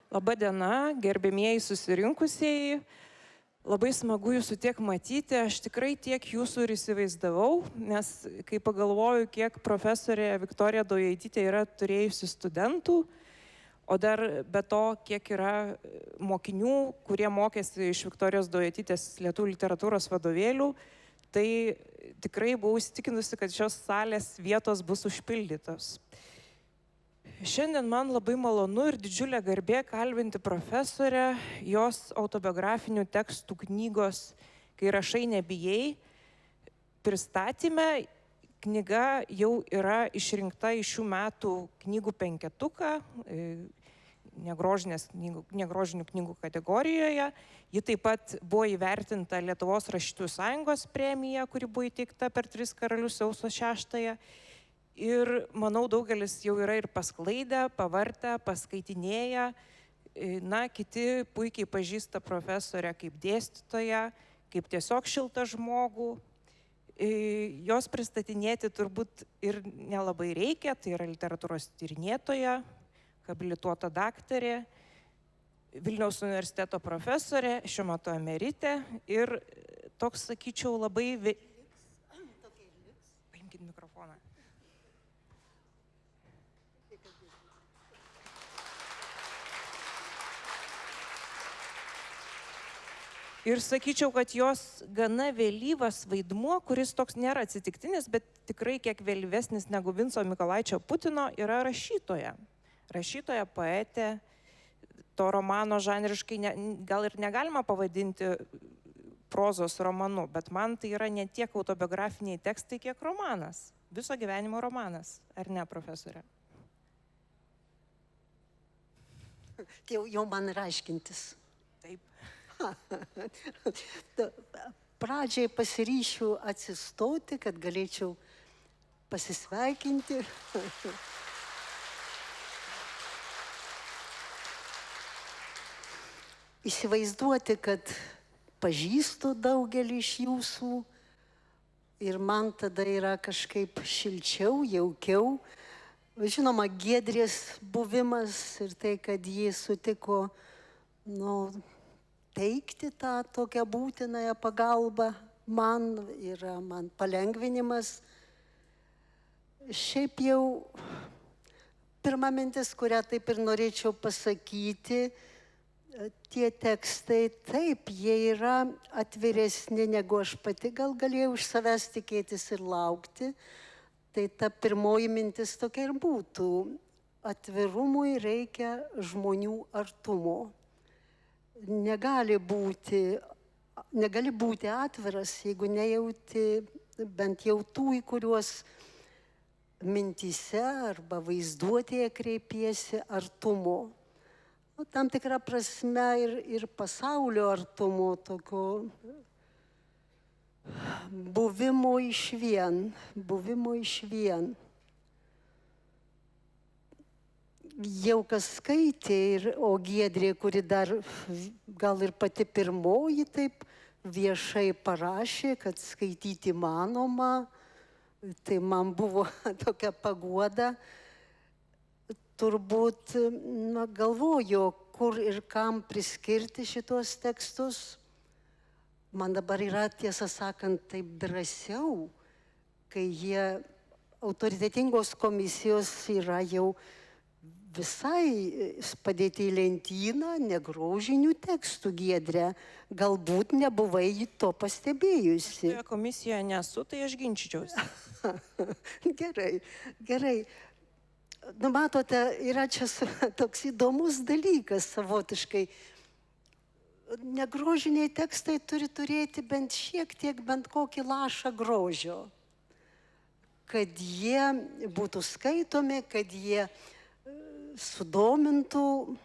Labą dieną, gerbėmieji susirinkusieji. Labai smagu jūsų tiek matyti. Aš tikrai tiek jūsų ir įsivaizdavau, nes kai pagalvoju, kiek profesorė Viktorija Daujotytė yra turėjusi studentų, o dar be to, kiek yra mokinių, kurie mokėsi iš Viktorijos Daujotytės lietuvių literatūros vadovėlių, tai tikrai buvau įsitikinusi, kad šios salės vietos bus užpildytos. Šiandien man labai malonu ir didžiulė garbė kalbinti profesorę jos autobiografinių tekstų knygos Kai rašai nebijai pristatyme. Knyga jau yra išrinkta iš šių metų knygų penketuką, negrožinių knygų kategorijoje. Ji taip pat buvo įvertinta Lietuvos rašytojų sąjungos premija, kuri buvo įteikta per 3 karalius sausio 6. Ir manau, daugelis jau yra ir pasklaidę, pavartę, paskaitinėję. Na, kiti puikiai pažįsta profesorę kaip dėstytoją, kaip tiesiog šiltą žmogų. Jos pristatinėti turbūt ir nelabai reikia, tai yra literatūros tyrinėtoja, habilituota daktarė, Vilniaus universiteto profesorė, šiuo metu emeritė ir toks, sakyčiau, labai... Paimkit mikrofoną. Ir sakyčiau, kad jos gana vėlyvas vaidmuo, kuris toks nėra atsitiktinis, bet tikrai kiek vėlyvesnis negu Vinco Mykolaičio Putino, yra rašytoja. Rašytoja, poetė. To romano žanriškai gal ir negalima pavadinti prozos romanu, bet man tai yra ne tiek autobiografiniai tekstai, kiek romanas. Viso gyvenimo romanas. Ar ne, profesorė? Jau man yra aiškintis. Taip. Pradžiai pasiryšiu atsistoti, kad galėčiau pasisveikinti. Įsivaizduoti, kad pažįstu daugelį iš jūsų ir man tada yra kažkaip šilčiau, jaukiau. Žinoma, Giedrės buvimas ir tai, kad ji sutiko, teikti tą tokią būtinąją pagalbą man yra man palengvinimas. Šiaip jau pirma mintis, kurią taip ir norėčiau pasakyti, tie tekstai taip, jie yra atviresni negu aš pati gal galėjau iš savęs tikėtis ir laukti. Tai ta pirmoji mintis tokia ir būtų. Atvirumui reikia žmonių artumo. Negali būti atviras, jeigu nejauti bent jau tų, į kuriuos mintyse arba vaizduotėje kreipiesi artumo. Tam tikrą prasme ir pasaulio artumo, tokio buvimo išvien. Jau kas skaitė, o Giedrė, kuri dar gal ir pati pirmoji taip viešai parašė, kad skaityti manoma, tai man buvo tokia paguoda. Turbūt galvoju, kur ir kam priskirti šitos tekstus. Man dabar yra, tiesą sakant, taip drąsiau, kai jie autoritetingos komisijos yra jau visai padėti į lentyną negrožinių tekstų, Giedrė. Galbūt nebuvai to pastebėjusi. Toje komisijoje nesu, tai aš ginčyčiausi. Gerai. Matote, yra čia toks įdomus dalykas savotiškai. Negrožiniai tekstai turi turėti bent šiek tiek, bent kokį lašą grožio. Kad jie būtų skaitomi, kad jie sudomintų,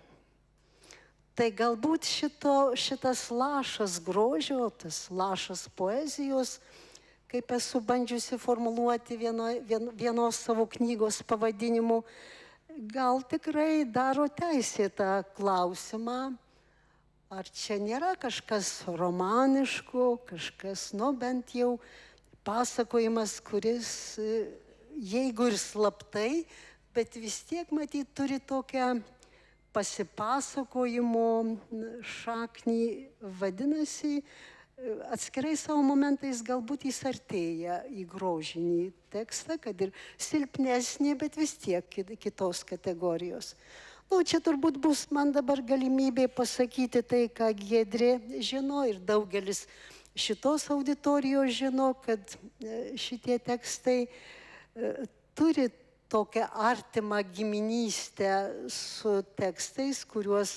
tai galbūt šitas lašas grožio, tas lašas poezijos, kaip esu bandžiusi formuluoti vienos savo knygos pavadinimu, gal tikrai daro teisėtą klausimą, ar čia nėra kažkas romaniško, kažkas, bent jau pasakojimas, kuris, jeigu ir slaptai, bet vis tiek, matyt, turi tokią pasipasakojimo šaknį, vadinasi, atskirai savo momentais galbūt jis artėja į grožinį tekstą, kad ir silpnesnė, bet vis tiek kitos kategorijos. Nu, čia turbūt bus man dabar galimybė pasakyti tai, ką Giedrė žino ir daugelis šitos auditorijos žino, kad šitie tekstai turi tokią artimą giminystę su tekstais, kuriuos,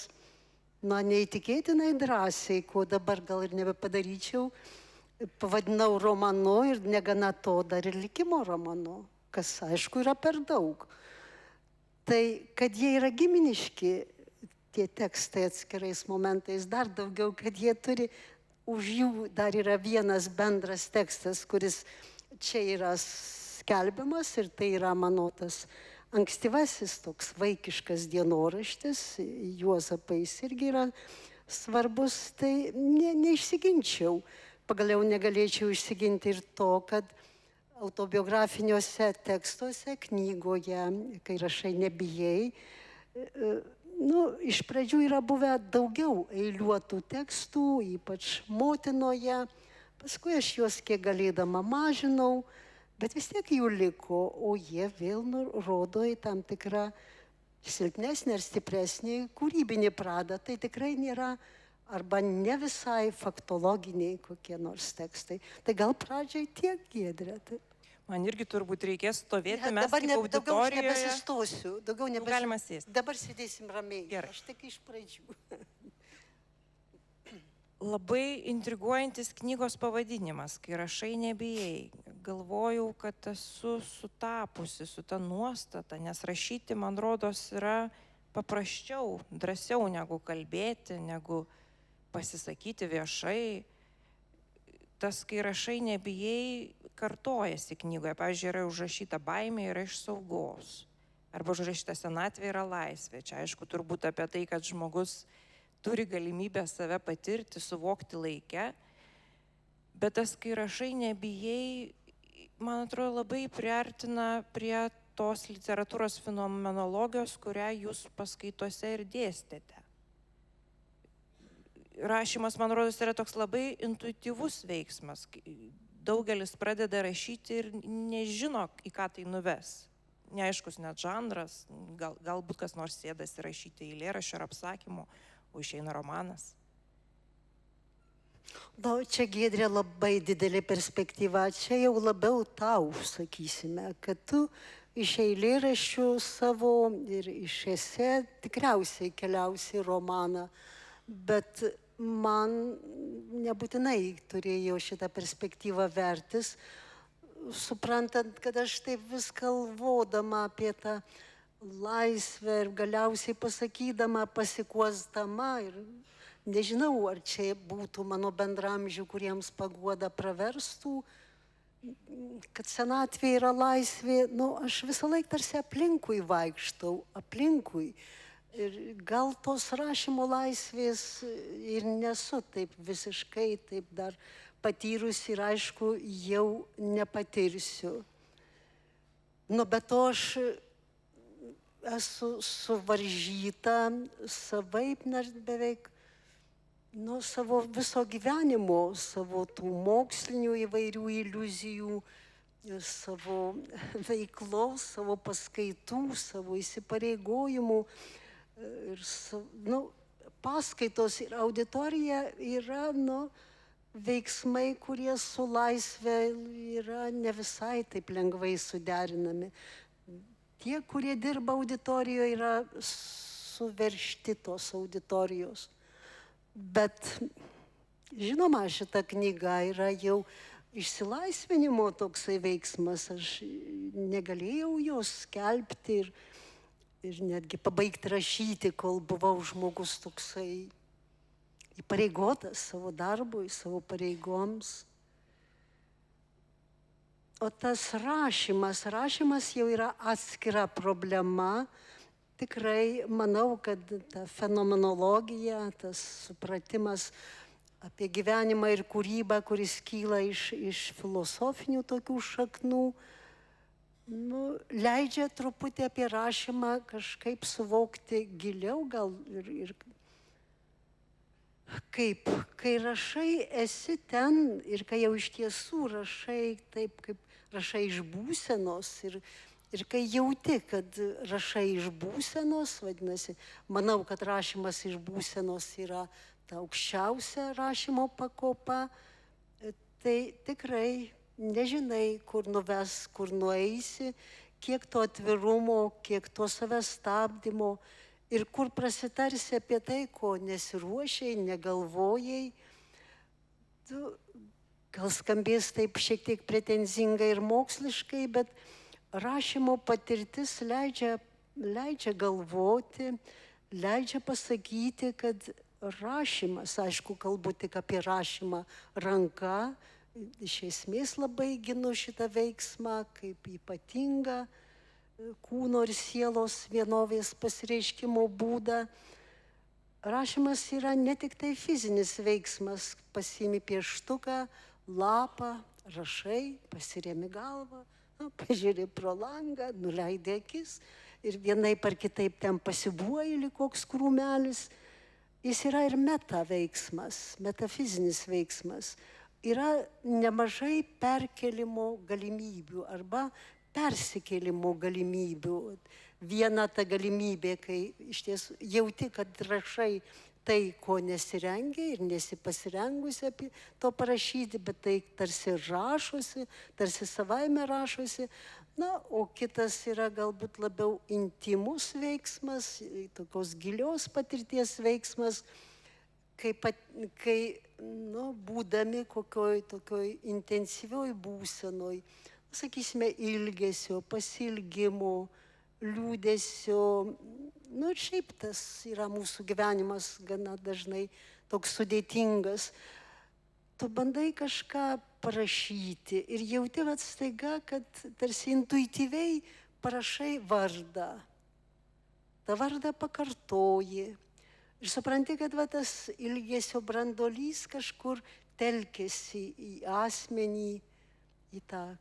na, neįtikėtinai drąsiai, ko dabar gal ir nebepadaryčiau, pavadinau romanu ir negana to dar ir likimo romanu, kas aišku yra per daug. Tai, kad jie yra giminiški, tie tekstai atskirais momentais, dar daugiau, kad jie turi, už jų dar yra vienas bendras tekstas, kuris čia yra skelbiamas ir tai yra mano tas ankstyvasis toks vaikiškas dienoraštis, Juozapais irgi yra svarbus, tai neišsiginčiau. Pagaliau negalėčiau išsiginti ir to, kad autobiografiniuose tekstuose, knygoje, kai rašai nebijai, iš pradžių yra buvę daugiau eiliuotų tekstų, ypač Motinoje, paskui aš juos kiek galėdama mažinau, bet vis tiek jų liko, o jie vėl rodo į tam tikrą silpnesnį ar stipresnį kūrybinį pradą. Tai tikrai nėra arba ne visai faktologiniai kokie nors tekstai. Tai gal pradžiai tiek, Giedrė. Tai... Man irgi turbūt reikės stovėti, mes dabar kaip auditorijoje. Daugiau aš nebesistosiu, Galima sėsti. Dabar sėdėsim ramiai. Gerai. Aš tik iš pradžių. Labai intriguojantis knygos pavadinimas, kai rašai nebijai. Galvojau, kad esu sutapusi su ta nuostata, nes rašyti, man rodos, yra paprasčiau, drąsiau negu kalbėti, negu pasisakyti viešai. Tas, kai rašai nebijai, kartojasi knygoje. Pavyzdžiui, yra užrašyta baimė yra iš saugos. Arba užrašyta senatvė yra laisvė. Čia aišku turbūt apie tai, kad žmogus turi galimybę save patirti, suvokti laike. Bet tas, kai rašai nebijai, man atrodo, labai priartina prie tos literatūros fenomenologijos, kurią jūs paskaitose ir dėstėte. Rašymas, man rodos, yra toks labai intuityvus veiksmas. Daugelis pradeda rašyti ir nežino, į ką tai nuves. Neaiškus net žanras, galbūt kas nors sėdasi rašyti eilėraščio ar apsakymų, o išeina romanas. Nu, čia, Giedrė, labai didelė perspektyva. Čia jau labiau tau, sakysime, kad tu iš eilėraščių savo ir iš esė tikriausiai keliausi romaną, bet man nebūtinai turėjo šitą perspektyvą vertis, suprantant, kad aš taip vis galvodama apie tą laisvę ir galiausiai pasakydama, pasikuosdama ir nežinau, ar čia būtų mano bendramžių, kuriems paguoda praverstų, kad senatvė yra laisvė, aš visą laiką tarsi aplinkui vaikštau, aplinkui. Ir gal tos rašymo laisvės ir nesu taip visiškai, taip dar patyrusi ir aišku, jau nepatirsiu. Bet to aš esu suvaržyta savaip, nes beveik savo viso gyvenimo, savo tų mokslinių įvairių iliuzijų, savo veiklos, savo paskaitų, savo įsipareigojimų. Ir paskaitos ir auditorija yra veiksmai, kurie su laisvė yra ne visai taip lengvai suderinami. Tie, kurie dirba auditorijoje, yra suveržti tos auditorijos. Bet, žinoma, šita knyga yra jau išsilaisvinimo toksai veiksmas. Aš negalėjau jos skelbti ir netgi pabaigti rašyti, kol buvau žmogus toksai įpareigotas savo darbui, savo pareigoms. O tas rašymas jau yra atskira problema. Tikrai manau, kad ta fenomenologija, tas supratimas apie gyvenimą ir kūrybą, kuris kyla iš filosofinių tokių šaknų, leidžia truputį apie rašymą kažkaip suvokti giliau, gal ir kaip, kai rašai, esi ten ir kai jau iš tiesų rašai taip, kaip rašai iš būsenos ir kai jauti, kad rašai iš būsenos, vadinasi, manau, kad rašymas iš būsenos yra ta aukščiausia rašymo pakopa, tai tikrai nežinai, kur nuves, kur nueisi, kiek to atvirumo, kiek to savęs stabdymo ir kur prasitarsi apie tai, ko nesiruošiai, negalvojai. Gal skambės taip šiek tiek pretenzingai ir moksliškai, bet rašymo patirtis leidžia galvoti, leidžia pasakyti, kad rašymas, aišku, kalbu tik apie rašymą ranka, iš esmės labai ginu šitą veiksmą kaip ypatingą kūno ir sielos vienovės pasireiškimo būdą. Rašymas yra ne tik tai fizinis veiksmas, pasiimi pieštuką, lapą, rašai, pasiremi galvą, pažiūri pro langą, nuleidai akis ir vienaip ar kitaip ten pasibuoji lyg koks krūmelis. Jis yra ir meta veiksmas, metafizinis veiksmas. Yra nemažai perkelimo galimybių arba persikėlimo galimybių. Viena ta galimybė, kai iš tiesų jauti, kad rašai tai, ko nesirengia ir nesi pasirengusi apie to parašyti, bet tai tarsi rašosi, tarsi savaime rašosi. Na, o kitas yra galbūt labiau intimus veiksmas, tokios gilios patirties veiksmas, kai būdami kokioj tokioj intensyvioj būsenoj, sakysime, ilgesio, pasilgimo, liūdesio, ir šiaip tas yra mūsų gyvenimas gana dažnai toks sudėtingas. Tu bandai kažką parašyti ir jauti, kad staiga, kad tarsi intuityviai parašai vardą. Ta vardą pakartoji. Ir supranti, kad tas ilgesio brandolys kažkur telkėsi į asmenį, į tą,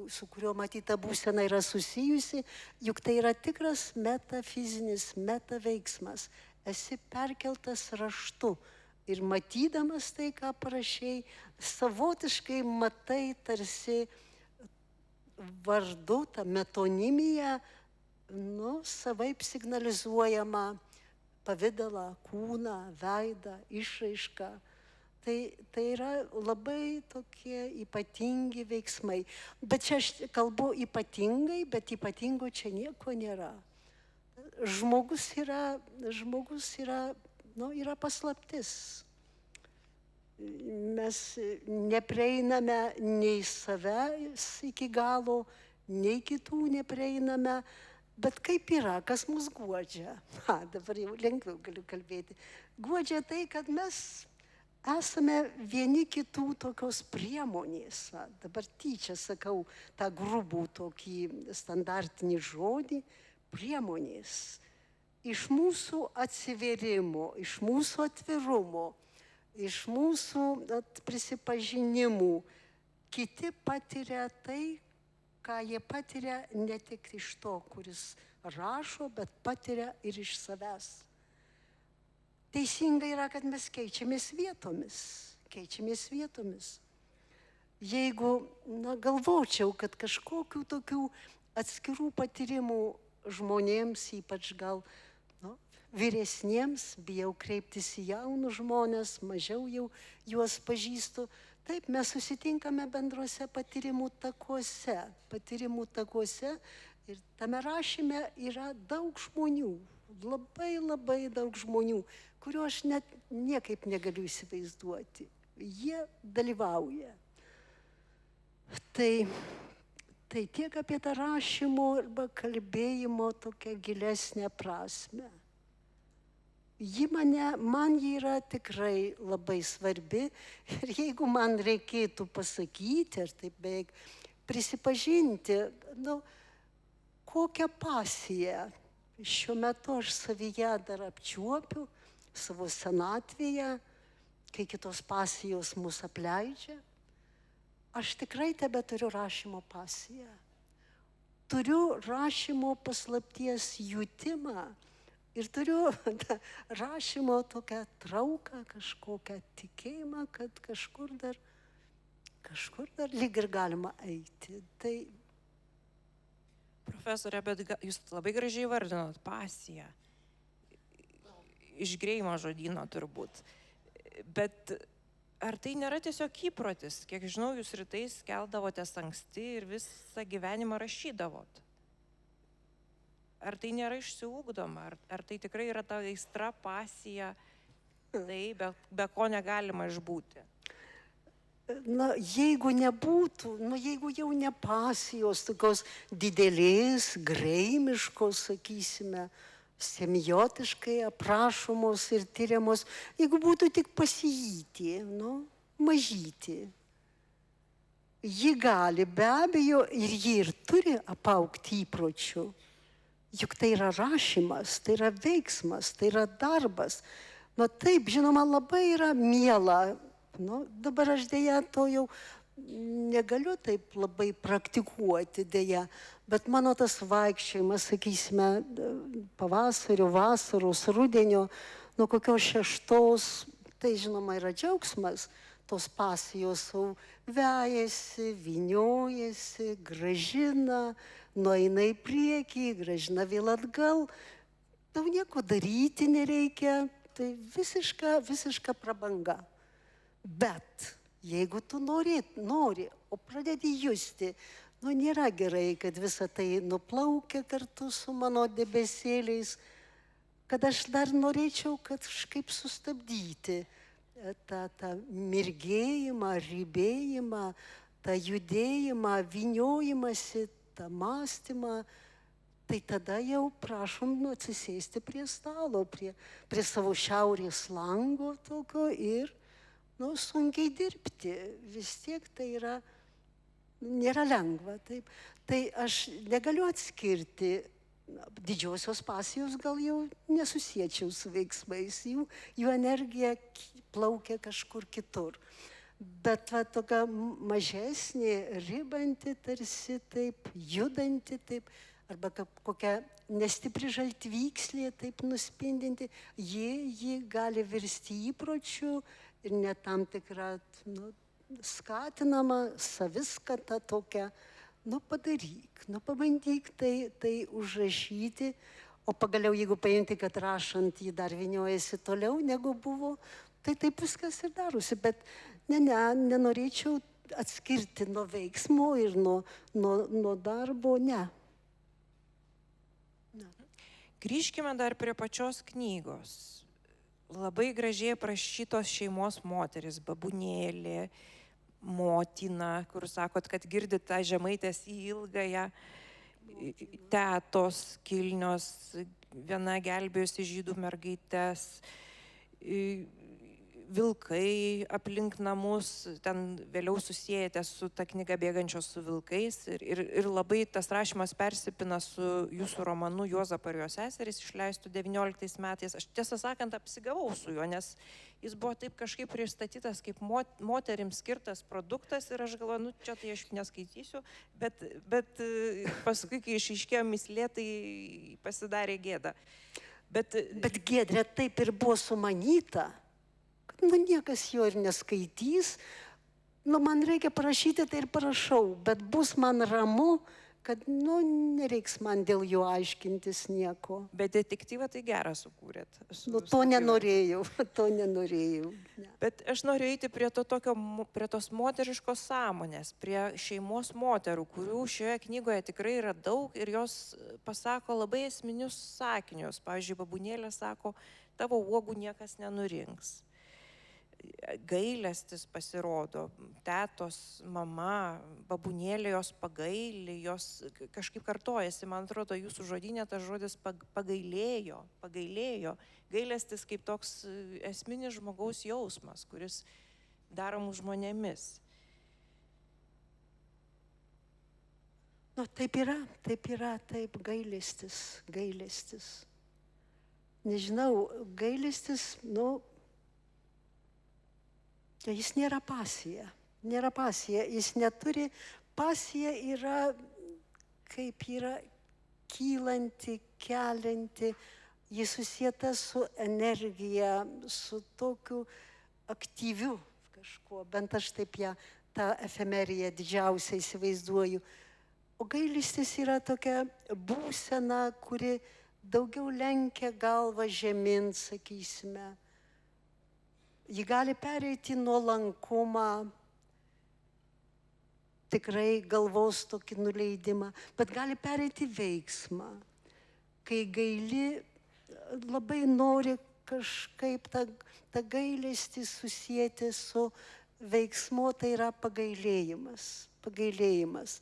su kurio matyta būsena yra susijusi, juk tai yra tikras metafizinis metaveiksmas. Esi perkeltas raštu ir matydamas tai, ką parašei, savotiškai matai tarsi vardu, tą metonimiją, savaip signalizuojama pavidalą, kūną, veidą, išraišką. Tai yra labai tokie ypatingi veiksmai. Bet čia aš kalbu ypatingai, bet ypatingo čia nieko nėra. Žmogus yra paslaptis. Mes neprieiname nei savęs iki galo, nei kitų neprieiname. Bet kaip yra, kas mus guodžia? Dabar jau lengviau galiu kalbėti. Guodžia tai, kad mes esame vieni kitų tokios priemonės. Dabar tyčia sakau tą grubų tokį standartinį žodį - priemonės. Iš mūsų atsivėrimo, iš mūsų atvirumo, iš mūsų prisipažinimų kiti patiria tai, ką jie patiria ne tik iš to, kuris rašo, bet patiria ir iš savęs. Teisinga yra, kad mes keičiamės vietomis. Jeigu, galvočiau, kad kažkokių tokių atskirų patyrimų žmonėms, ypač gal vyresniems, bijau kreiptis į jaunus žmonės, mažiau jau juos pažįstu, taip mes susitinkame bendruose patyrimų takuose ir tame rašyme yra daug žmonių, labai daug žmonių, kuriuo aš net niekaip negaliu įsivaizduoti. Jie dalyvauja. Tai tiek apie tą rašymo arba kalbėjimo tokią gilesnę prasme. Man ji yra tikrai labai svarbi ir jeigu man reikėtų pasakyti, ar taip beveik prisipažinti, kokią pasiją šiuo metu aš savyje dar apčiuopiu savo senatvėje, kai kitos pasijos mus apleidžia, aš tikrai tebeturiu rašymo pasiją. turiu rašymo paslapties jutimą ir turiu tą rašymo tokią trauką, kažkokią tikėjimą, kad kažkur dar lyg ir galima eiti. Tai Profesorė, bet jūs labai gražiai vardinot pasiją. Iš Greimo žodyno turbūt. Bet ar tai nėra tiesiog įprotis? Kiek žinau, jūs rytais keldavotės anksti ir visą gyvenimą rašydavot. Ar tai nėra išsiugdoma? Ar tai tikrai yra ta aistra, pasija, tai be ko negalima išbūti? na, jeigu nebūtų, jeigu jau ne pasijos tokios didelės, greimiškos, sakysime, semiotiškai aprašomos ir tyriamos, jeigu būtų tik pasijyti, mažyti. Ji gali be abejo ir ji ir turi apaugti įpročių. Juk tai yra rašymas, tai yra veiksmas, tai yra darbas. Taip, žinoma, labai yra miela. Dabar aš dėja to jau negaliu taip labai praktikuoti dėja, bet mano tas vaikščiojimas, sakysime, pavasario, vasaros, rudenio, nuo kokios 6, tai žinoma yra džiaugsmas, tos pasijos sau vejasi, vyniojasi, gražina, nueina į priekį, gražina vėl atgal, tau nieko daryti nereikia, tai visiška prabanga. Bet jeigu tu nori, o pradedi justi, nėra gerai, kad visa tai nuplaukia kartu su mano debesėliais, kad aš dar norėčiau kažkaip sustabdyti tą mirgėjimą, ribėjimą, tą judėjimą, vyniojimąsi, tą mąstymą, tai tada jau prašom atsisėsti prie stalo, prie savo šiaurės lango tokio ir sunkiai dirbti. Vis tiek tai nėra lengva. Taip. Tai aš negaliu atskirti. Didžiosios pasijos gal jau nesusiečiau su veiksmais, jų energija plaukia kažkur kitur. Bet tokia mažesnė, ribanti tarsi taip, judanti taip, arba kokia nestipri žaltvykslė taip nuspindinti, ji gali virsti įpročiu ir net tam tikrą skatinama saviskata tokia. Padaryk, pabandyk tai užrašyti, o pagaliau jeigu paimti, kad rašant jį dar vyniojasi toliau negu buvo, tai taip viskas ir darosi, bet nenorėčiau atskirti nuo veiksmo ir nuo darbo, ne. Grįžkime dar prie pačios knygos. Labai gražiai aprašytos šeimos moteris, babunėlė, motina, kur sakot, kad girdit tą žemaitės ilgąją, tetos kilnios, viena gelbėjusi žydų mergaitės, vilkai aplink namus, ten vėliau susijęte su ta knyga Bėgančios su vilkais ir labai tas rašymas persipina su jūsų romanu Juozapo ir jo seserys išleistų 19 metais. Aš tiesą sakant apsigavau su juo, nes jis buvo taip kažkaip pristatytas kaip moterims skirtas produktas ir aš galvoju, čia tai aš neskaitysiu, bet paskui, kai išaiškėjo mįslė, tai pasidarė gėda. Bet Giedrė taip ir buvo sumanyta. Niekas jo ir neskaitys, man reikia parašyti, tai ir parašau, bet bus man ramu, kad nereiks man dėl jo aiškintis nieko. Bet detektyvą tai gerą sukūrėt. To nenorėjau. Ne. Bet aš noriu eiti prie tos moteriškos sąmonės, prie šeimos moterų, kurių šioje knygoje tikrai yra daug ir jos pasako labai esminius sakinius. Pavyzdžiui, babunėlė sako, tavo uogų niekas nenurinks. Gailestis pasirodo, tetos, mama, babunėlė jos pagailį, jos kažkaip kartojasi, man atrodo, jūsų žodynė tas žodis pagailėjo. Gailestis kaip toks esminis žmogaus jausmas, kuris daro mūsų žmonėmis. Taip yra, gailestis. Nežinau, gailestis, jis nėra pasija, jis neturi, pasija yra kaip yra kylanti, kelianti, ji susieta su energija, su tokiu aktyviu kažkuo, bent aš taip ją, tą efemeriją didžiausią įsivaizduoju. O gailestis yra tokia būsena, kuri daugiau lenkia galvą žemyn, sakysime. Ji gali pereiti nuolankumą, tikrai galvos tokį nuleidimą, bet gali pereiti veiksmą. Kai gaili, labai nori kažkaip tą gailestį susijęti su veiksmu, tai yra pagailėjimas.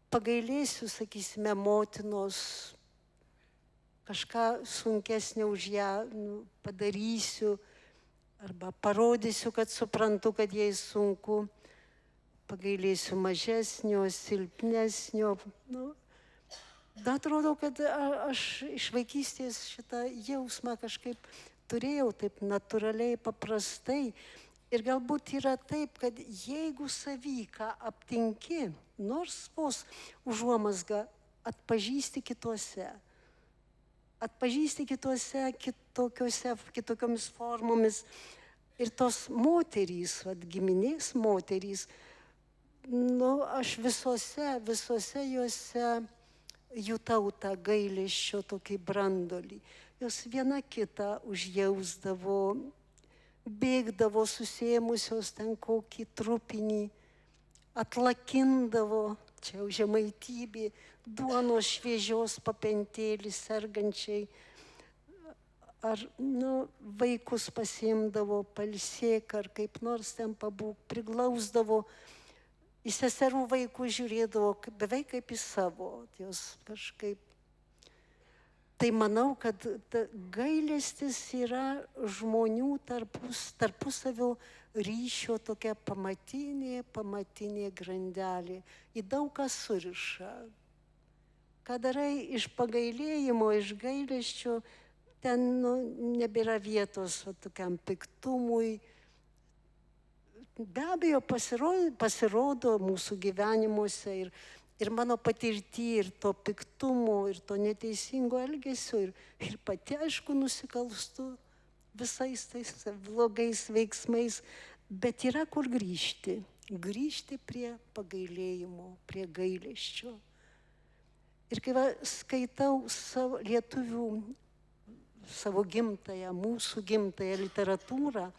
Pagailėsiu, sakysime, motinos, kažką sunkesnio už ją padarysiu, arba parodysiu, kad suprantu, kad jai sunku, pagailėsiu mažesnio, silpnesnio. Atrodo, kad aš iš vaikystės šitą jausmą kažkaip turėjau taip natūraliai, paprastai. Ir galbūt yra taip, kad jeigu savy ką aptinki, nors vos užuomazgą atpažįsti kituose, kitokiomis formomis. Ir tos moterys, giminės moterys, aš visose juose jutau tą gailesčio tokį brandolį. Jos viena kitą užjausdavo, bėgdavo susiėmusios ten kokį trupinį, atlakindavo, čia jau žemaitybė, duonos šviežios papentėlį sergančiai, ar vaikus pasiimdavo, pailsėk, ar kaip nors ten pabūk, priglausdavo, į seserų vaikų žiūrėdavo beveik kaip į savo, jos kažkaip. Tai manau, kad gailestis yra žmonių tarpusavio ryšio tokia pamatinė grandelė. Į daug ką suriša. Ką darai iš pagailėjimo, iš gailesčio, ten nebėra vietos tokiam piktumui. Be abejo, pasirodo mūsų gyvenimuose ir mano patirtį, ir to piktumo, ir to neteisingo elgesio, ir pati, aišku, nusikalstu visais tais blogais veiksmais, bet yra kur grįžti prie pagailėjimo, prie gailesčio. Ir kai skaitau lietuvių, savo gimtąją, mūsų gimtąją literatūrą,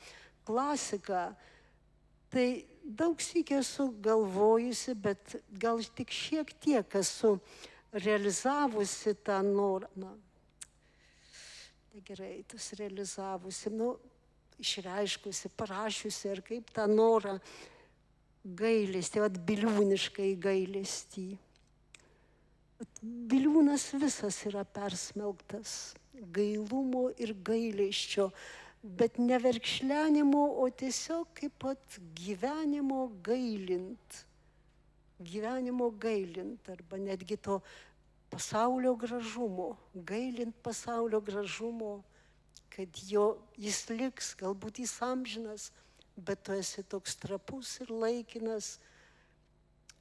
klasiką, tai daug sykių esu galvojusi, bet gal tik šiek tiek esu realizavusi tą norą. Tai gerai, tas realizavusi, išreiškusi, parašiusi, ar kaip tą norą gailestį, biliūniškai gailestį. Biliūnas visas yra persmelktas gailumo ir gailesčio, bet ne verkšlenimo, o tiesiog kaip pat gyvenimo gailint, arba netgi to pasaulio gražumo, gailint pasaulio gražumo, kad jis liks, galbūt jis amžinas, bet tu esi toks trapus ir laikinas,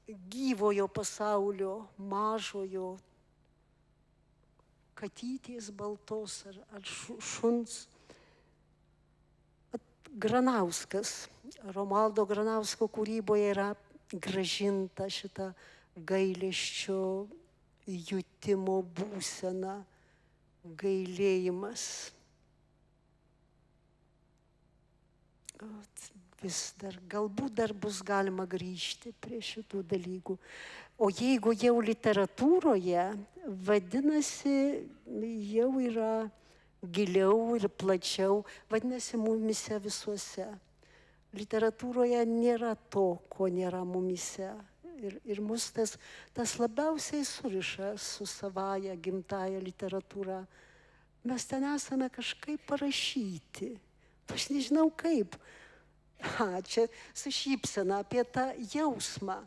gyvojo pasaulio, mažojo, katytės baltos ar šuns. Granauskas, Romualdo Granausko kūryboje yra grąžinta šita gailesčio jutimo būsena, gailėjimas. Galbūt dar bus galima grįžti prie šitų dalykų. O jeigu jau literatūroje, vadinasi, jau yra giliau ir plačiau, vadinasi, mumise visuose. Literatūroje nėra to, ko nėra mumise. Ir mus tas labiausiai suriša su savaja gimtaja literatūra. Mes ten esame kažkaip parašyti. Aš nežinau kaip. Čia su šypsena apie tą jausmą,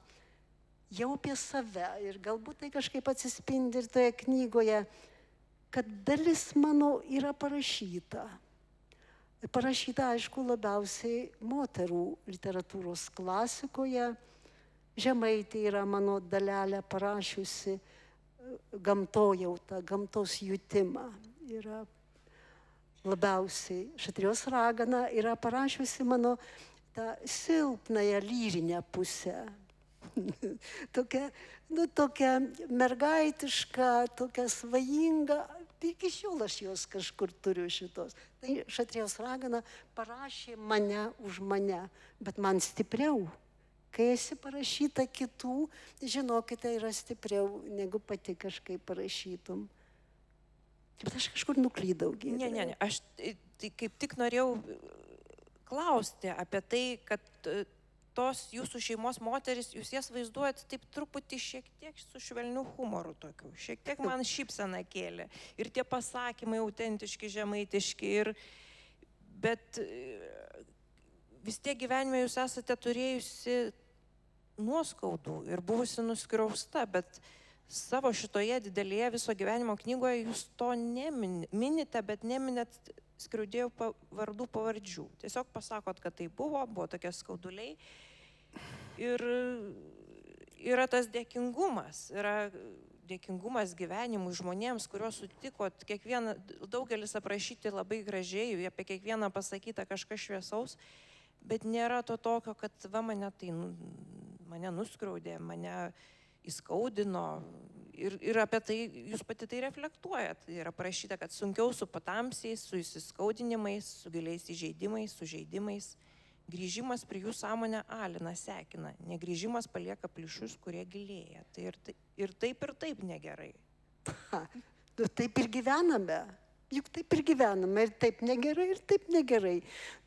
jau apie save. Ir galbūt tai kažkaip atsispindi ir toje knygoje, kad dalis mano yra parašyta. Parašyta, aišku, labiausiai moterų literatūros klasikoje. Žemaitė yra mano dalelę parašiusi, gamtojautą, gamtos jutimą. Yra labiausiai. Šatrijos ragana yra parašiusi mano tą silpnąją lyrinę pusę. tokia mergaitiška, tokia svajinga. Iki šiol aš jos kažkur turiu šitos. Tai Šatrijos ragana parašė mane už mane, bet man stipriau. Kai esi parašyta kitų, žinokite, yra stipriau, negu pati kažkaip parašytum. Bet aš kažkur nuklydau. Ne. Aš tai kaip tik norėjau klausti apie tai, kad tos jūsų šeimos moteris, jūs jas vaizduojat taip truputį šiek tiek su švelniu humoru tokiu. Šiek tiek man šypseną kėlė. Ir tie pasakymai autentiški, žemaitiški. Bet vis tiek gyvenime jūs esate turėjusi nuoskaudų ir buvusi nuskriausta, bet savo šitoje didelėje viso gyvenimo knygoje jūs to neminite, bet neminėt skriaudėjų vardų pavardžių. Tiesiog pasakot, kad tai buvo tokie skauduliai. Ir yra tas dėkingumas, gyvenimui, žmonėms, kuriuos sutikot, daugelis aprašyti labai gražiai, apie kiekvieną pasakyta kažkas šviesaus, bet nėra to tokio, kad mane nuskriaudė, mane įskaudino. Ir apie tai, jūs pati tai reflektuojat. Yra parašyta, kad sunkiau su patamsiais, su įsiskaudinimais, su giliais įžeidimais, sužeidimais. Grįžimas prie jų sąmonę alina, sekina. Negrįžimas palieka plyšius, kurie gilėja. Tai ir taip negerai. Taip ir gyvename. Juk taip ir gyvename. Ir taip negerai, ir taip negerai.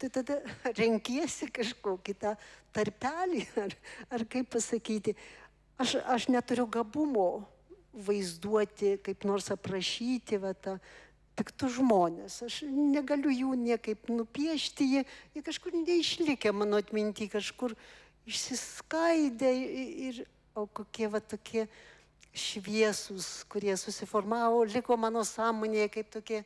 Tai tada renkiesi kažkokį tą tarpelį, ar kaip pasakyti. Aš neturiu gabumo vaizduoti, kaip nors aprašyti piktus žmonės. Aš negaliu jų niekaip nupiešti, jie kažkur neišlikę mano atminty, kažkur išsiskaidė o kokie tokie šviesūs, kurie susiformavo, liko mano sąmonėje kaip tokie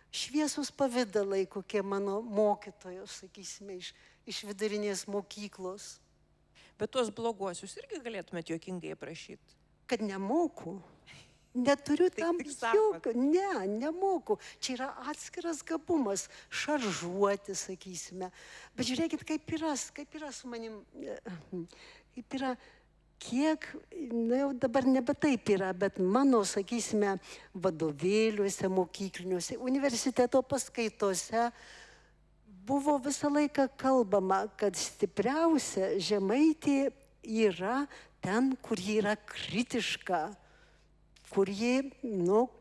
šviesūs pavydalai, kokie mano mokytojos, sakysime, iš vidurinės mokyklos. Bet tuos bloguosius irgi galėtumėt juokingai aprašyti? Kad nemoku. Neturiu tam jokio. Nemoku. Čia yra atskiras gabumas. Šaržuoti, sakysime. Bet žiūrėkit, kaip yra su manim. Kaip yra, kiek, jau dabar nebe taip yra, bet mano, sakysime, vadovėliuose, mokykliniuose, universiteto paskaitose buvo visą laiką kalbama, kad stipriausia žemaitė yra ten, kur ji yra kritiška, kur ji,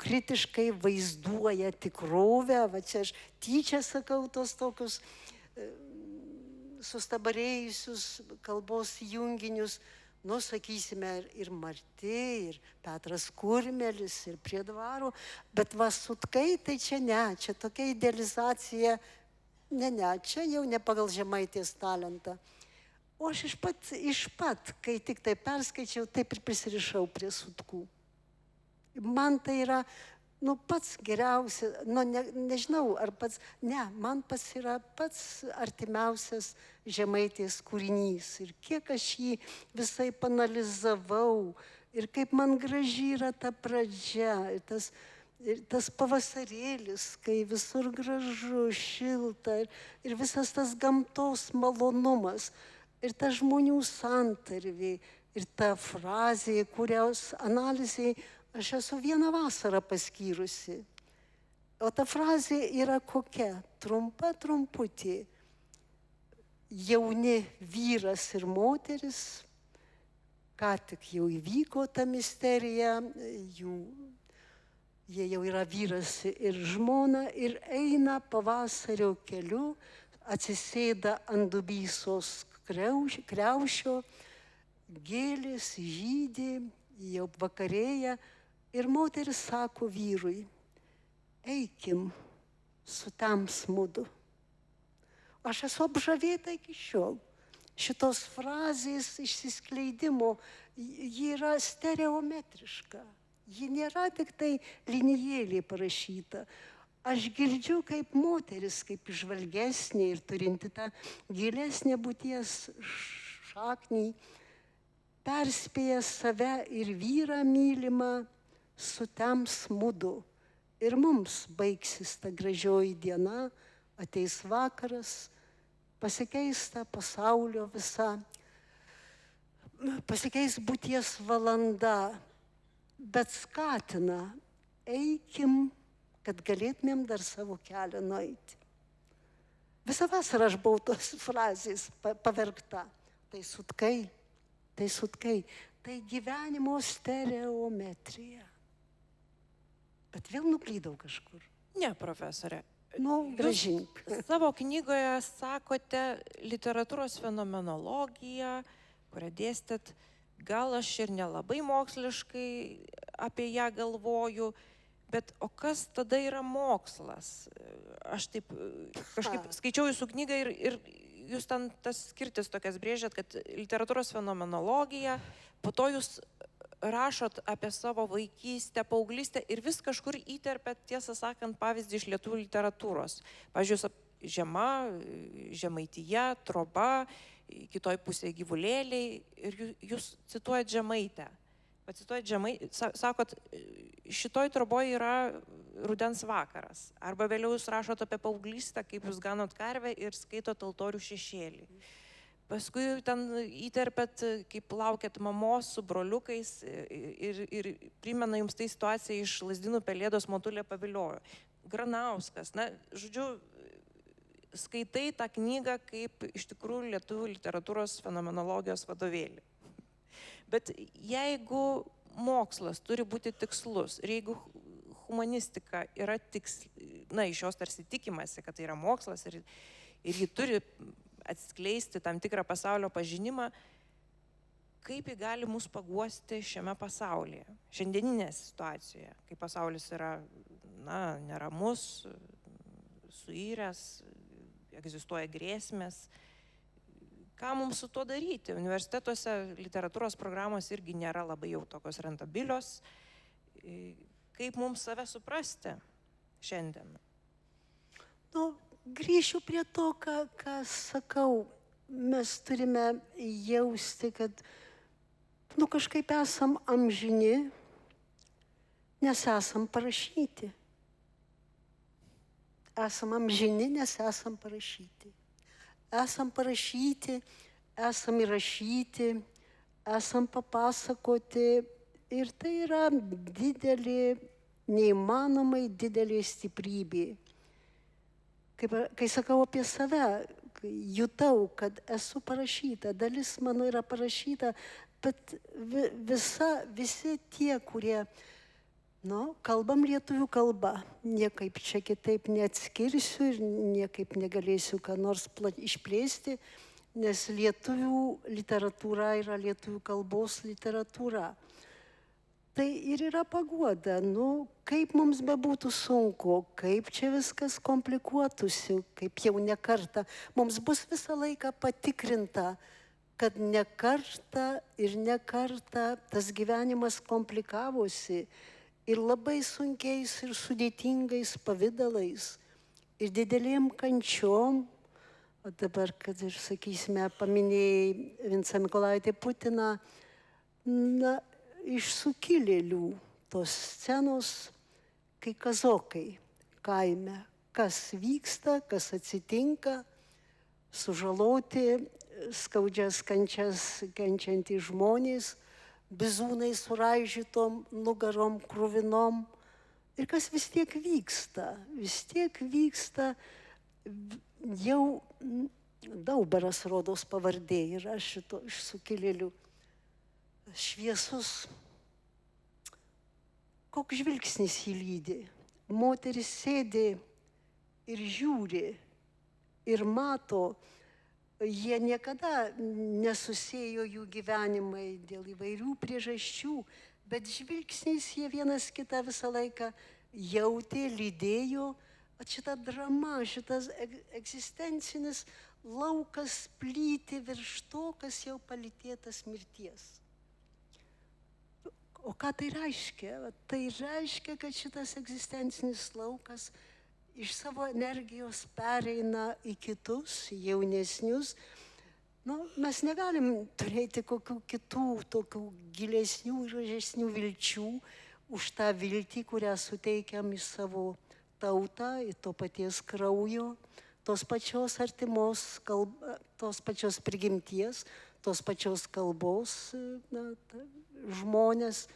kritiškai vaizduoja tikrovę. Va čia aš tyčia sakau tos tokius sustabarėjusius kalbos junginius, sakysime, ir Marti, ir Petras Kurmelis, ir prie dvaro, bet Sutkai, tai čia ne, čia tokia idealizacija. Ne, čia jau ne pagal žemaitės talentą. O aš iš pat, kai tik tai perskaičiau, taip ir prisirišau prie Sutkų. Man tai yra, pats geriausias, nežinau, ar pats, man pats yra pats artimiausias žemaitės kūrinys. Ir kiek aš jį visai panalizavau, ir kaip man graži yra ta pradžia, ir tas pavasarėlis, kai visur gražu, šilta, ir visas tas gamtos malonumas, ir ta žmonių santarvė, ir ta frazė, kurios analizai aš esu vieną vasarą paskyrusi. O ta frazė yra kokia? Trumpa, trumputė. Jauni vyras ir moteris, ką tik jau įvyko ta misterija, jie jau yra vyras ir žmona ir eina pavasario keliu, atsisėda ant dubysos kriaušio, gėlės žydi, jau vakarėja ir moteris sako vyrui, eikim su tamsmudu. Aš esu apžavėta iki šiol. Šitos frazės išsiskleidimo, ji yra stereometriška. Ji nėra tik tai linijėlė parašyta. Aš girdžiu kaip moteris, kaip žvalgesnė ir turinti tą gilesnę būties šaknį, perspėja save ir vyrą mylimą, sutems mudu. Ir mums baigsis ta gražioji diena, ateis vakaras, pasikeis ta pasaulio visa, pasikeis būties valanda, bet skatina, eikim, kad galėtumėm dar savo kelią nueiti. Visą vasarą aš buvau tos frazės pavergta. Tai sutkai, tai gyvenimo stereometrija. Bet vėl nuklydau kažkur. Ne, profesorė. Grąžink. Savo knygoje sakote literatūros fenomenologiją, kurią dėstėt, gal aš ir nelabai moksliškai apie ją galvoju, bet o kas tada yra mokslas? Aš taip kažkaip skaičiau jūsų knygą ir jūs ten tas skirtis tokias brėžėt, kad literatūros fenomenologija, po to jūs rašot apie savo vaikystę, paauglystę ir vis kažkur įterpėt, tiesą sakant, pavyzdį iš lietuvių literatūros. Pavyzdžiui, Žiema, Žemaitija, Troba, kitoj pusėje Gyvulėliai ir jūs cituojat Žemaitę. Pacituojat Žemaitę, sakot, šitoj Troboj yra rudens vakaras. Arba vėliau jūs rašot apie paauglystę, kaip jūs ganot karvę ir skaitot Altorių šešėlį. Paskui ten įterpėt, kaip laukiat mamos su broliukais ir primena jums tai situaciją iš Lazdynų Pelėdos Motulė paviliojo. Granauskas, na, žodžiu, skaitai tą knygą kaip iš tikrųjų lietuvių literatūros fenomenologijos vadovėlį. Bet jeigu mokslas turi būti tikslus ir jeigu humanistika yra na, iš jos tarsi tikimasi, kad tai yra mokslas ir ji turi atskleisti tam tikrą pasaulio pažinimą, kaip ji gali mus paguosti šiame pasaulyje, šiandieninėje situacijoje, kai pasaulis yra, na, neramus, suiręs, egzistuoja grėsmės. Ką mums su tuo daryti? Universitetuose literatūros programos irgi nėra labai jau tokios rentabilios. Kaip mums save suprasti šiandien? Grįšiu prie to, ką sakau. Mes turime jausti, kad kažkaip esam amžini, nes esam parašyti. Esam amžini, nes esam parašyti. Esam parašyti, esam įrašyti, esam papasakoti ir tai yra didelė, neįmanomai didelė stiprybė. Kai sakau apie save, jutau, kad esu parašyta, dalis mano yra parašyta, bet visi tie, kurie, kalbam lietuvių kalba, niekaip čia kitaip neatskirsiu ir niekaip negalėsiu ką nors išplėsti, nes lietuvių literatūra yra lietuvių kalbos literatūra. Tai ir yra paguoda, kaip mums bebūtų sunku, kaip čia viskas komplikuotųsi, kaip jau ne kartą, mums bus visą laiką patikrinta, kad ne kartą ir ne kartą tas gyvenimas komplikavosi ir labai sunkiais ir sudėtingais pavidalais ir didelėm kančiom. O dabar, kad ir, sakysime, paminėjai Vincą Mykolaitį Putiną, iš sukilėlių tos scenos, kai kazokai kaime, kas vyksta, kas atsitinka, sužaloti, skaudžias kančias kenčiantys žmonės, bizūnai suraižytom nugarom, kruvinom. Ir kas vis tiek vyksta jau Daubaras rodos pavardė yra šito iš sukilėlių. Šviesus, koks žvilgsnis jį lydi. Moteris sėdi ir žiūri ir mato, jie niekada nesusėjo jų gyvenimai dėl įvairių priežasčių, bet žvilgsniais jie vienas kitą visą laiką jautė, lydėjo. Šita drama, šitas egzistencinis laukas plyti virš to, kas jau palytėtas mirties. O ką tai reiškia? Tai reiškia, kad šitas egzistencinis laukas iš savo energijos pereina į kitus, jaunesnius. Mes negalim turėti kokių kitų, tokių gilesnių ir gražesnių vilčių, už tą viltį, kurią suteikiam į savo tautą, į to paties kraujo, tos pačios artimos, tos pačios prigimties, tos pačios kalbos žmonės.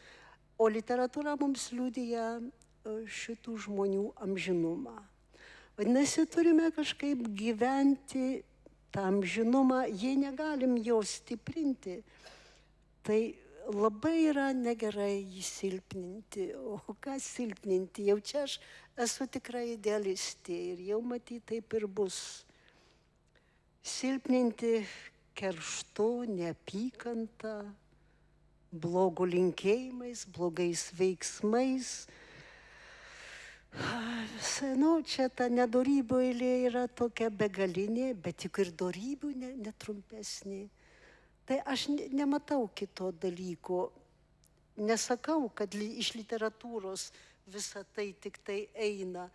O literatūra mums liudija šitų žmonių amžinumą. Vadinasi, turime kažkaip gyventi tą amžinumą, jei negalim jo stiprinti, tai labai yra negerai jį silpninti. O ką silpninti? Jau čia aš esu tikra idealistė ir jau matyt taip ir bus. Silpninti kerštu, neapykanta, blogo linkėjimais, blogais veiksmais. Čia ta nedorybių eilė yra tokia begalinė, bet juk ir dorybių netrumpesnė. Tai aš nematau kito dalyko. Nesakau, kad iš literatūros visa tai tik tai eina,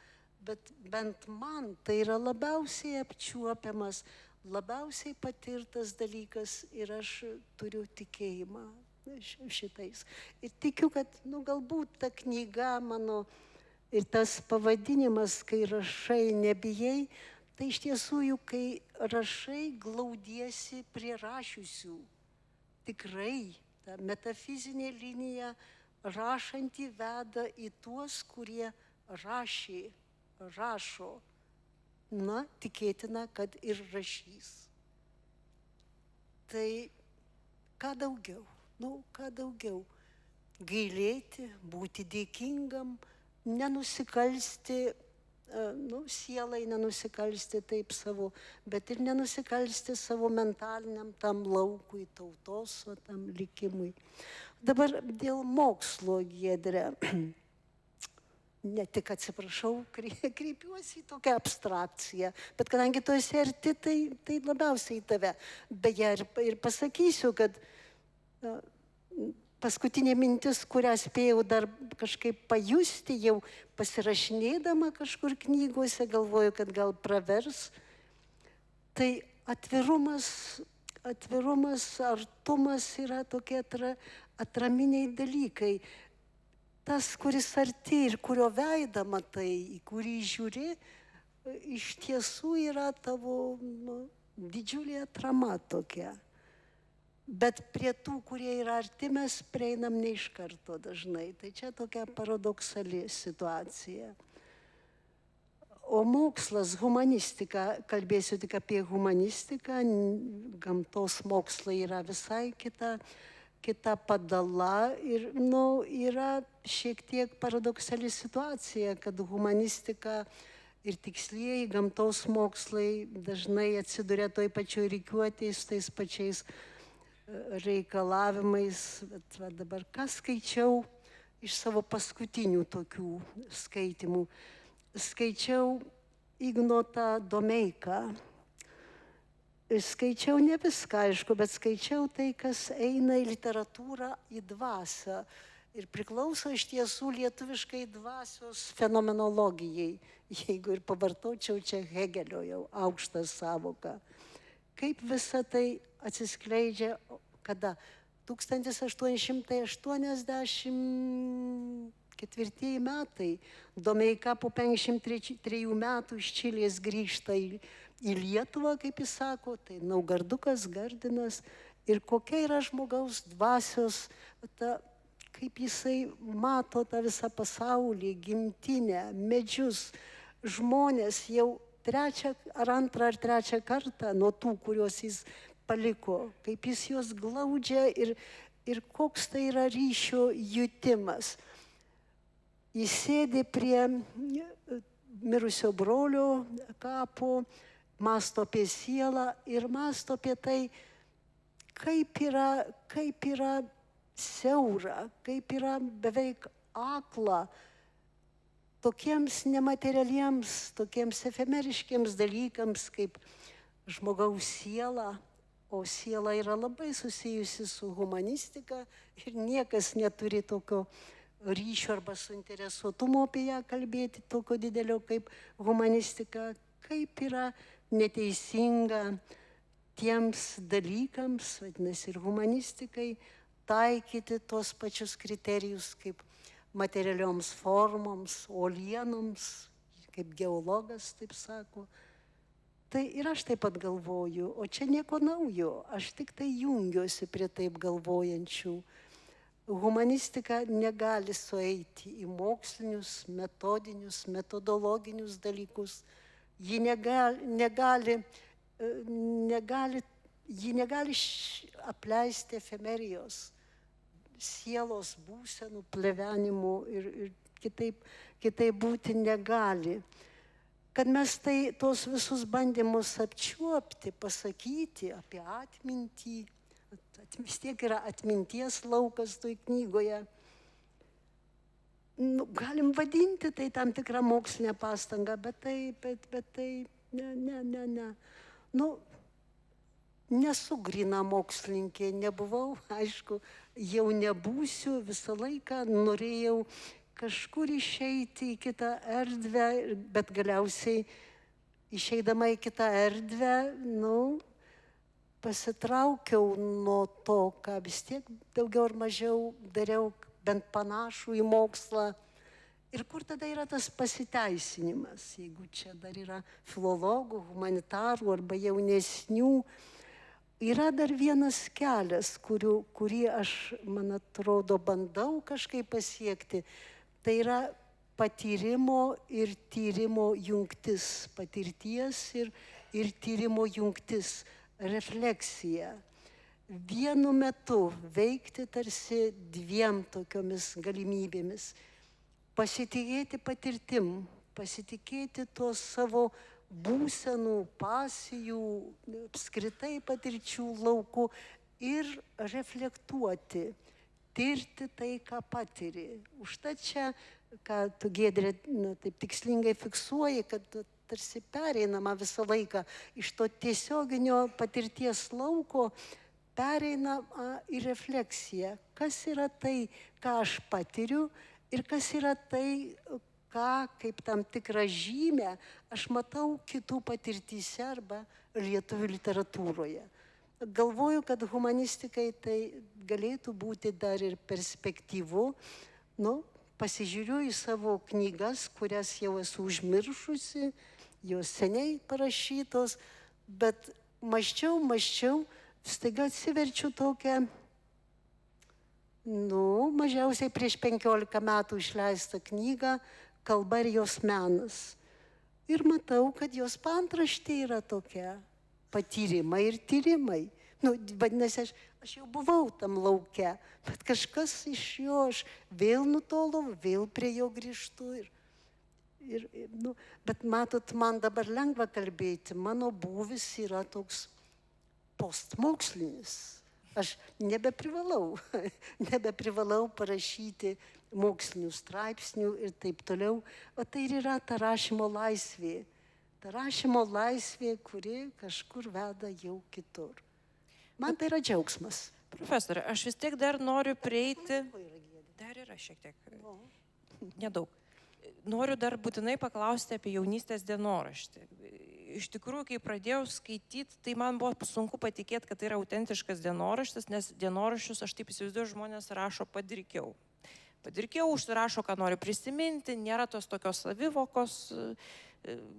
bet bent man tai yra labiausiai apčiuopiamas, labiausiai patirtas dalykas ir aš turiu tikėjimą šitais. Ir tikiu, kad galbūt ta knyga mano ir tas pavadinimas, kai rašai nebijai, tai iš tiesų juk kai rašai glaudiesi prie rašiusių. Tikrai ta metafizinė linija rašanti veda į tuos, kurie rašo. Na, tikėtina, kad ir rašys. Tai ką daugiau? Ką daugiau? Gailėti, būti dėkingam, nenusikalsti, sielai nenusikalsti taip savo, bet ir nenusikalsti savo mentaliniam tam laukui, tautos, tam likimui. Dabar dėl mokslo, Giedre, ne tik atsiprašau, kreipiuosi į tokią abstrakciją, bet kadangi tu esi arti, tai labiausiai į tave. Beje, ir pasakysiu, kad paskutinė mintis, kurią spėjau dar kažkaip pajusti, jau pasirašinėdama kažkur knygose, galvoju, kad gal pravers, tai atvirumas, artumas yra tokie atraminiai dalykai. Tas, kuris arti ir kurio veidą matai, į kurį žiūri, iš tiesų yra tavo didžiulė atrama tokia. Bet prie tų, kurie yra arti, mes prieinam ne iš karto dažnai. Tai čia tokia paradoksali situacija. O mokslas, humanistika, kalbėsiu tik apie humanistiką, gamtos mokslai yra visai kita padala ir yra šiek tiek paradoksali situacija, kad humanistika ir tikslieji gamtos mokslai dažnai atsiduria toj pačioj rikiuotėj su tais pačiais reikalavimais. Bet dabar ką skaičiau iš savo paskutinių tokių skaitimų? Skaičiau Ignotą Domeiką. Skaičiau ne viską, aišku, bet skaičiau tai, kas eina į literatūrą, į dvasią. Ir priklauso iš tiesų lietuviškai dvasios fenomenologijai, jeigu ir pavartočiau čia Hegelio jau aukštą savoką. Kaip visa tai atsiskleidžia, kada 1884 metai, Domeika po 53 metų iš Čilės grįžta į Lietuvą, kaip jis sako, tai Naugardukas, Gardinas, ir kokia yra žmogaus dvasios, kaip jisai mato tą visą pasaulį, gimtinę, medžius, žmonės jau antrą ar trečią kartą nuo tų, kuriuos jis paliko, kaip jis juos glaudžia ir koks tai yra ryšio jutimas. Jis sėdi prie mirusio brolio kapo, mąsto apie sielą ir mąsto apie tai, kaip yra siaura, kaip yra beveik akla tokiems nematerialiems, tokiems efemeriškiams dalykams kaip žmogaus siela, o siela yra labai susijusi su humanistika ir niekas neturi tokio ryšio arba suinteresuotumo apie ją kalbėti, tokio didelio kaip humanistika, kaip yra neteisinga tiems dalykams, vadinasi, ir humanistikai, taikyti tos pačius kriterijus kaip materialioms formoms, uolienoms, kaip geologas taip sako. Tai ir aš taip pat galvoju, o čia nieko naujo, aš tik tai jungiuosi prie taip galvojančių. Humanistika negali sueiti į mokslinius, metodinius, metodologinius dalykus. Ji negali apleisti efemerijos, sielos būsenų, plevenimų ir kitaip būti negali. Kad mes tos visus bandymus apčiuopti, pasakyti apie atmintį, vis tiek yra atminties laukas toj knygoje. Galim vadinti tai tam tikrą mokslinę pastangą, bet tai, ne. Nesu gryna mokslininkė, nebuvau, aišku, jau nebūsiu, visą laiką norėjau kažkur išeiti į kitą erdvę, bet galiausiai išeidama į kitą erdvę, pasitraukiau nuo to, ką vis tiek daugiau ar mažiau dariau, bent panašų į mokslą. Ir kur tada yra tas pasiteisinimas, jeigu čia dar yra filologų, humanitarų arba jaunesnių. Yra dar vienas kelias, kurį aš, man atrodo, bandau kažkaip pasiekti. Tai yra patyrimo ir tyrimo jungtis, patirties ir tyrimo jungtis, refleksija. Vienu metu veikti tarsi dviem tokiomis galimybėmis. Pasitikėti patirtim, pasitikėti tuo savo būsenų, pasijų, apskritai patirčių lauku ir reflektuoti, tirti tai, ką patiri. Užtat čia, ką tu, Giedrė, taip tikslingai fiksuoji, kad tarsi pereinama visą laiką iš to tiesioginio patirties lauko, pereina į refleksiją. Kas yra tai, ką aš patiriu ir kas yra tai, ką kaip tam tikrą žymę aš matau kitų patirtyse arba lietuvių literatūroje. Galvoju, kad humanistikai tai galėtų būti dar ir perspektyvu. Pasižiūriu į savo knygas, kurias jau esu užmiršusi, jos seniai parašytos, bet mąsčiau, staiga atsiverčiu tokią, mažiausiai prieš 15 metų išleistą knygą Kalba ir jos menas. Ir matau, kad jos paantraštė yra tokia – patyrimai ir tyrimai. Vadinasi, aš jau buvau tam lauke, bet kažkas iš jo aš vėl nutolau, vėl prie jo grįžtu. Bet matot, man dabar lengva kalbėti, mano būvis yra toks postmokslinis. Aš nebeprivalau parašyti mokslinių straipsnių ir taip toliau, o tai ir yra ta rašymo laisvė. Ta rašymo laisvė, kuri kažkur veda jau kitur. Man tai yra džiaugsmas. Profesorė, aš vis tiek dar noriu prieiti. Dar yra šiek tiek. Nedaug. Noriu dar būtinai paklausti apie jaunystės dienoraštį. Iš tikrųjų, kai pradėjau skaityti, tai man buvo sunku patikėti, kad tai yra autentiškas dienoraštis, nes dienoraščius, aš taip įsivaizduoju, žmonės rašo padirkiau. Padirkiau, užsirašo, ką nori prisiminti, nėra tos tokios savivokos,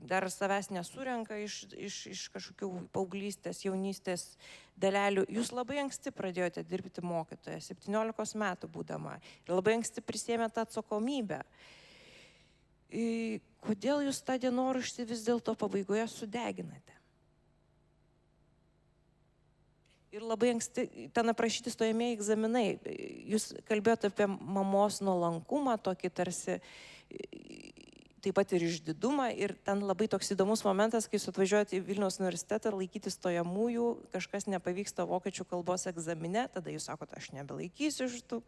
dar savęs nesurenka iš kažkokių paauglystės, jaunystės dalelių. Jūs labai anksti pradėjote dirbti mokytoja, 17 metų būdama, ir labai anksti prisėmėte atsakomybę. Kodėl jūs tą dienoraštį vis dėlto pabaigoje sudeginate? Ir labai anksti, ten aprašyti stojamieji egzaminai, jūs kalbėjote apie mamos nuolankumą, tokį tarsi, taip pat ir išdidumą, ir ten labai toks įdomus momentas, kai jūs atvažiuojate į Vilniaus universitetą laikyti stojamųjų, kažkas nepavyksta vokiečių kalbos egzamine, tada jūs sakote, aš nebelaikysiu šitų.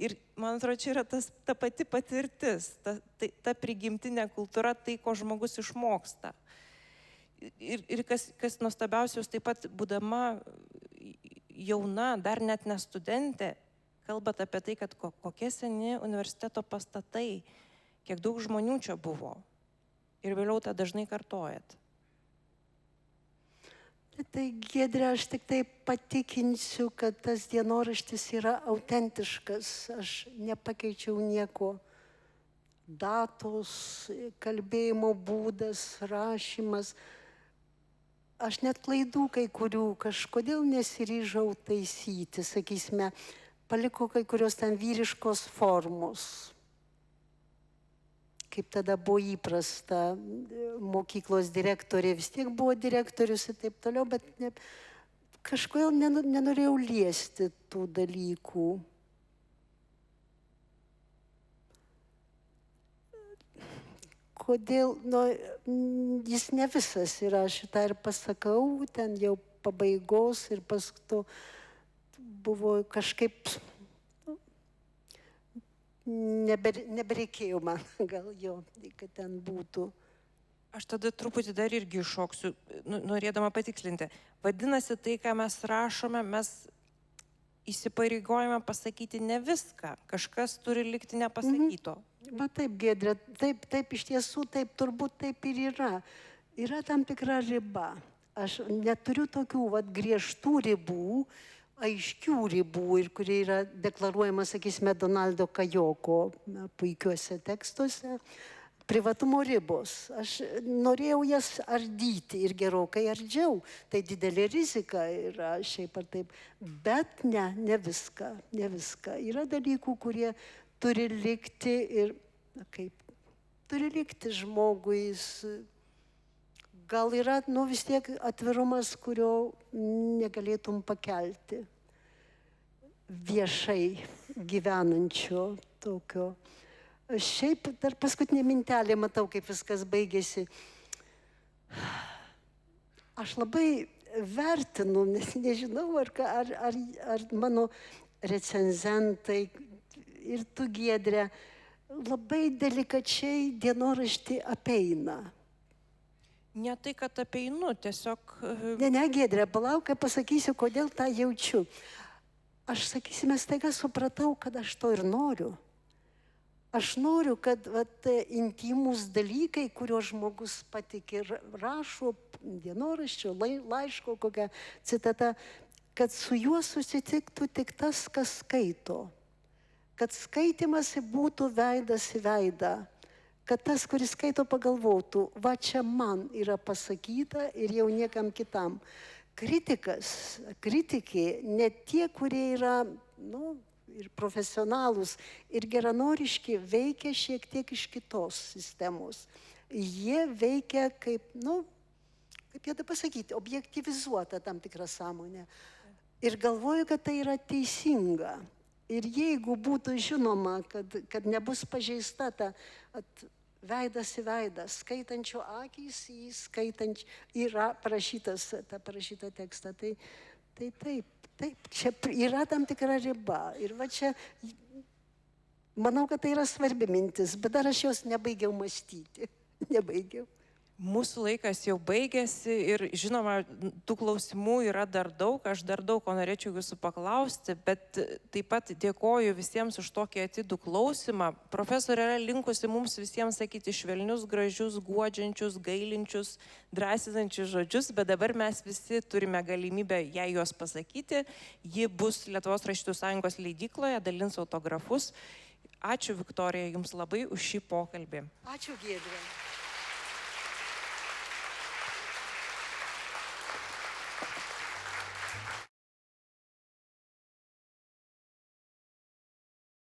Ir man atrodo, čia yra ta pati patirtis, ta prigimtinė kultūra, tai, ko žmogus išmoksta. Ir kas nuostabiausia, jūs taip pat būdama jauna, dar net ne studentė, kalbat apie tai, kad kokie seni universiteto pastatai, kiek daug žmonių čia buvo. Ir vėliau tą dažnai kartojat. Tai, Giedrė, aš tik tai patikinsiu, kad tas dienoraštis yra autentiškas. Aš nepakeičiau nieko. datos, kalbėjimo būdas, rašymas. Aš net klaidų kai kurių kažkodėl nesiryžau taisyti, sakysime, paliko kai kurios ten vyriškos formos. Kaip tada buvo įprasta, mokyklos direktorė vis tiek buvo direktorius ir taip toliau, bet kažkodėl nenorėjau liesti tų dalykų. Kodėl, jis ne visas yra, šitą ir pasakau, ten jau pabaigos ir paskui buvo kažkaip, nebereikėjo man gal jo, kad ten būtų. Aš tada truputį dar irgi iššoksiu, norėdama patikslinti. Vadinasi, tai, ką mes rašome, mes įsipareigojame pasakyti ne viską. Kažkas turi likti nepasakyto. Va taip, Giedrė, taip iš tiesų, taip turbūt taip ir yra. Yra tam tikra riba. Aš neturiu tokių griežtų ribų, aiškių ribų, ir kurie yra deklaruojama, sakysime, Donaldo Kajoko puikiuose tekstuose. Privatumo ribos. Aš norėjau jas ardyti ir gerokai ardžiau. Tai didelė rizika yra šiaip ar taip. Bet ne viską, ne viską. Yra dalykų, kurie turi likti ir, turi likti žmogui. Gal yra, vis tiek atvirumas, kurio negalėtum pakelti. Viešai gyvenančio tokio. Šiaip dar paskutinė mintelė, matau, kaip viskas baigėsi. Aš labai vertinu, nes nežinau, ar mano recenzentai ir tu, Giedrė, labai delikačiai dienoraštį apeina. Ne tai, kad apeinu, tiesiog... Ne, Giedrė, palauk, kai pasakysiu, kodėl tą jaučiu. Aš, sakysime, staiga supratau, kad aš to ir noriu. Aš noriu, kad intimus dalykai, kuriuos žmogus patikė, rašo dienoraščio, laiško, kokią citatą, kad su juo susitiktų tik tas, kas skaito. Kad skaitimas būtų veidas į veidą. Kad tas, kuris skaito, pagalvotų, va čia man yra pasakyta ir jau niekam kitam. Kritikas, kritikė, ne tie, kurie yra, ir profesionalūs, ir geranoriški, veikia šiek tiek iš kitos sistemos. Jie veikia kaip, kaip jie pasakyti, objektyvizuota tam tikra sąmonė. Ir galvoju, kad tai yra teisinga. Ir jeigu būtų žinoma, kad nebus pažeista ta veidas į veidą, skaitančio akys į skaitančio, yra parašyta tekstą, tai taip. Taip, čia yra tam tikra riba. Ir va čia, manau, kad tai yra svarbi mintis, bet dar aš jos nebaigiau mąstyti. Nebaigiau. Mūsų laikas jau baigėsi ir, žinoma, tų klausimų yra dar daug, aš dar daug ko norėčiau jūsų paklausti, bet taip pat dėkoju visiems už tokį atidų klausimą. Profesorė yra linkusi mums visiems sakyti švelnius, gražius, guodžiančius, gailinčius, drąsinančius žodžius, bet dabar mes visi turime galimybę jai juos pasakyti. Ji bus Lietuvos rašytojų sąjungos leidykloje, dalins autografus. Ačiū, Viktorija, jums labai už šį pokalbį. Ačiū, Giedrė.